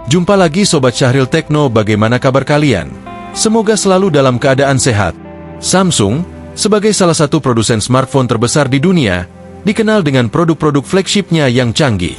Jumpa lagi Sobat Syahril Tekno, bagaimana kabar kalian? Semoga selalu dalam keadaan sehat. Samsung, sebagai salah satu produsen smartphone terbesar di dunia, dikenal dengan produk-produk flagshipnya yang canggih.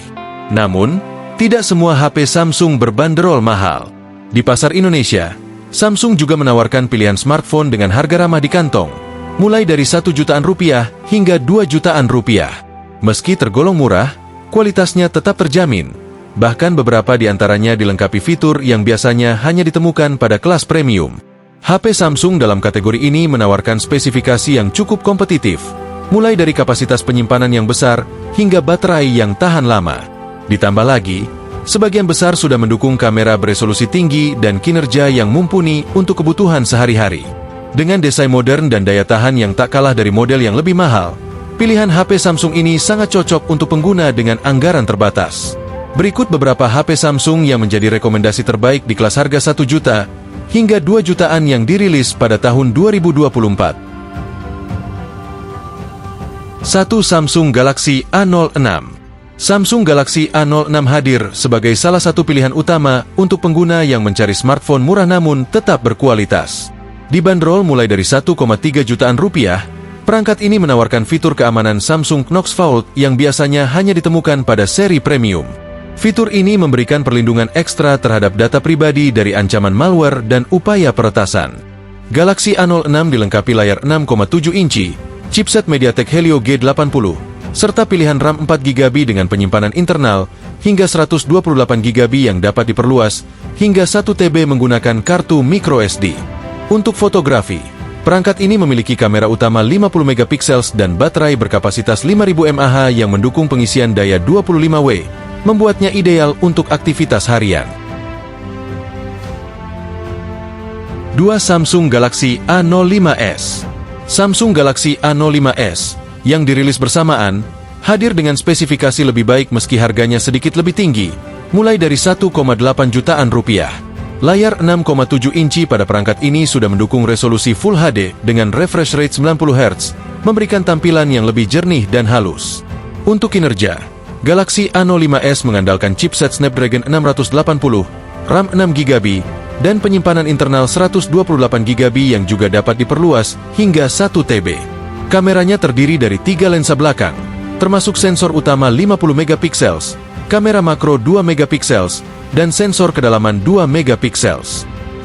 Namun, tidak semua HP Samsung berbanderol mahal. Di pasar Indonesia, Samsung juga menawarkan pilihan smartphone dengan harga ramah di kantong, mulai dari 1 jutaan rupiah hingga 2 jutaan rupiah. Meski tergolong murah, kualitasnya tetap terjamin. Bahkan beberapa di antaranya dilengkapi fitur yang biasanya hanya ditemukan pada kelas premium. HP Samsung dalam kategori ini menawarkan spesifikasi yang cukup kompetitif, mulai dari kapasitas penyimpanan yang besar hingga baterai yang tahan lama. Ditambah lagi, sebagian besar sudah mendukung kamera beresolusi tinggi dan kinerja yang mumpuni untuk kebutuhan sehari-hari. Dengan desain modern dan daya tahan yang tak kalah dari model yang lebih mahal, pilihan HP Samsung ini sangat cocok untuk pengguna dengan anggaran terbatas. Berikut beberapa HP Samsung yang menjadi rekomendasi terbaik di kelas harga 1 juta hingga 2 jutaan yang dirilis pada tahun 2024. 1. Samsung Galaxy A06. Samsung Galaxy A06 hadir sebagai salah satu pilihan utama untuk pengguna yang mencari smartphone murah namun tetap berkualitas. Dibanderol mulai dari 1,3 jutaan rupiah, perangkat ini menawarkan fitur keamanan Samsung Knox Vault yang biasanya hanya ditemukan pada seri premium. Fitur ini memberikan perlindungan ekstra terhadap data pribadi dari ancaman malware dan upaya peretasan. Galaxy A06 dilengkapi layar 6,7 inci, chipset MediaTek Helio G80, serta pilihan RAM 4GB dengan penyimpanan internal hingga 128GB yang dapat diperluas hingga 1 TB menggunakan kartu microSD. Untuk fotografi, perangkat ini memiliki kamera utama 50MP dan baterai berkapasitas 5000 mAh yang mendukung pengisian daya 25W, membuatnya ideal untuk aktivitas harian. 2. Samsung Galaxy A05s. Samsung Galaxy A05s yang dirilis bersamaan, hadir dengan spesifikasi lebih baik meski harganya sedikit lebih tinggi, mulai dari 1,8 jutaan rupiah. Layar 6,7 inci pada perangkat ini sudah mendukung resolusi Full HD dengan refresh rate 90Hz, memberikan tampilan yang lebih jernih dan halus. Untuk kinerja, Galaxy A05s mengandalkan chipset Snapdragon 680, RAM 6GB, dan penyimpanan internal 128GB yang juga dapat diperluas hingga 1 TB. Kameranya terdiri dari 3 lensa belakang, termasuk sensor utama 50MP, kamera makro 2MP, dan sensor kedalaman 2MP.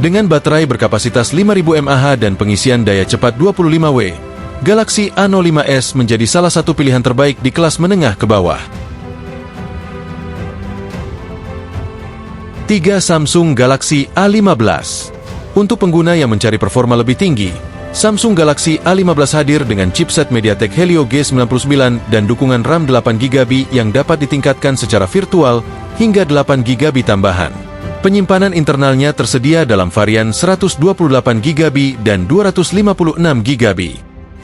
Dengan baterai berkapasitas 5000 mAh dan pengisian daya cepat 25W, Galaxy A05s menjadi salah satu pilihan terbaik di kelas menengah ke bawah. 3. Samsung Galaxy A15. Untuk pengguna yang mencari performa lebih tinggi, Samsung Galaxy A15 hadir dengan chipset MediaTek Helio G99 dan dukungan RAM 8GB yang dapat ditingkatkan secara virtual hingga 8GB tambahan. Penyimpanan internalnya tersedia dalam varian 128GB dan 256GB.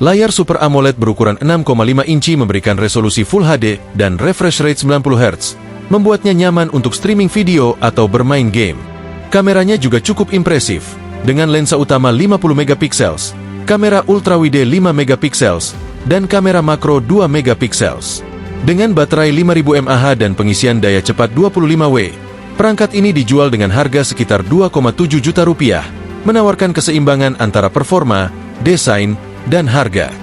Layar Super AMOLED berukuran 6,5 inci memberikan resolusi Full HD dan refresh rate 90Hz, membuatnya nyaman untuk streaming video atau bermain game. Kameranya juga cukup impresif, dengan lensa utama 50MP, kamera ultrawide 5MP, dan kamera makro 2MP. Dengan baterai 5000 mAh dan pengisian daya cepat 25W, perangkat ini dijual dengan harga sekitar 2,7 juta rupiah, menawarkan keseimbangan antara performa, desain, dan harga.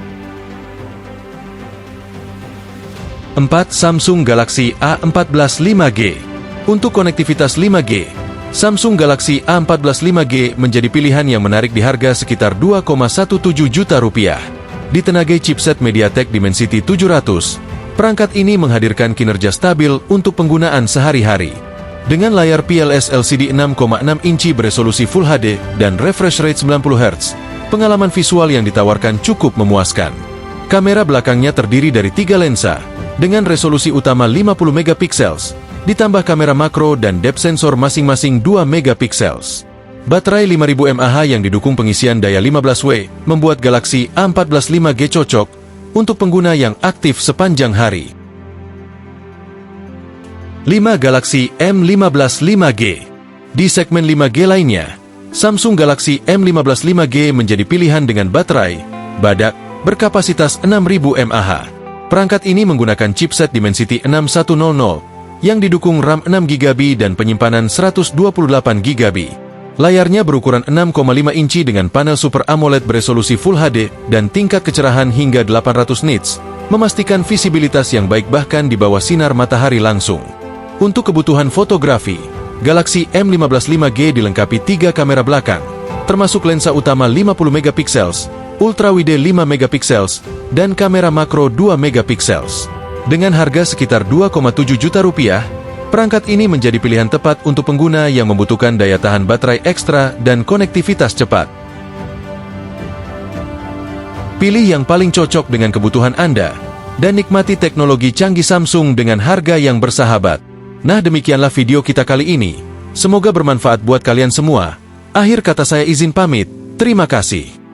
4. Samsung Galaxy A14 5G. Untuk konektivitas 5G, Samsung Galaxy A14 5G menjadi pilihan yang menarik di harga sekitar 2,17 juta rupiah. Ditenagai chipset MediaTek Dimensity 700, perangkat ini menghadirkan kinerja stabil untuk penggunaan sehari-hari. Dengan layar PLS LCD 6,6 inci beresolusi Full HD dan refresh rate 90Hz, pengalaman visual yang ditawarkan cukup memuaskan. Kamera belakangnya terdiri dari 3 lensa, dengan resolusi utama 50MP, ditambah kamera makro dan depth sensor masing-masing 2MP. Baterai 5000 mAh yang didukung pengisian daya 15W membuat Galaxy A14 5G cocok untuk pengguna yang aktif sepanjang hari. 5. Galaxy M15 5G. Di segmen 5G lainnya, Samsung Galaxy M15 5G menjadi pilihan dengan baterai badak berkapasitas 6000 mAh. Perangkat ini menggunakan chipset Dimensity 6100 yang didukung RAM 6GB dan penyimpanan 128GB. Layarnya berukuran 6,5 inci dengan panel Super AMOLED beresolusi Full HD dan tingkat kecerahan hingga 800 nits, memastikan visibilitas yang baik bahkan di bawah sinar matahari langsung. Untuk kebutuhan fotografi, Galaxy M15 5G dilengkapi 3 kamera belakang, termasuk lensa utama 50MP, ultrawide 5MP, dan kamera makro 2MP. Dengan harga sekitar 2,7 juta rupiah, perangkat ini menjadi pilihan tepat untuk pengguna yang membutuhkan daya tahan baterai ekstra dan konektivitas cepat. Pilih yang paling cocok dengan kebutuhan Anda, dan nikmati teknologi canggih Samsung dengan harga yang bersahabat. Nah, demikianlah video kita kali ini. Semoga bermanfaat buat kalian semua. Akhir kata saya izin pamit, terima kasih.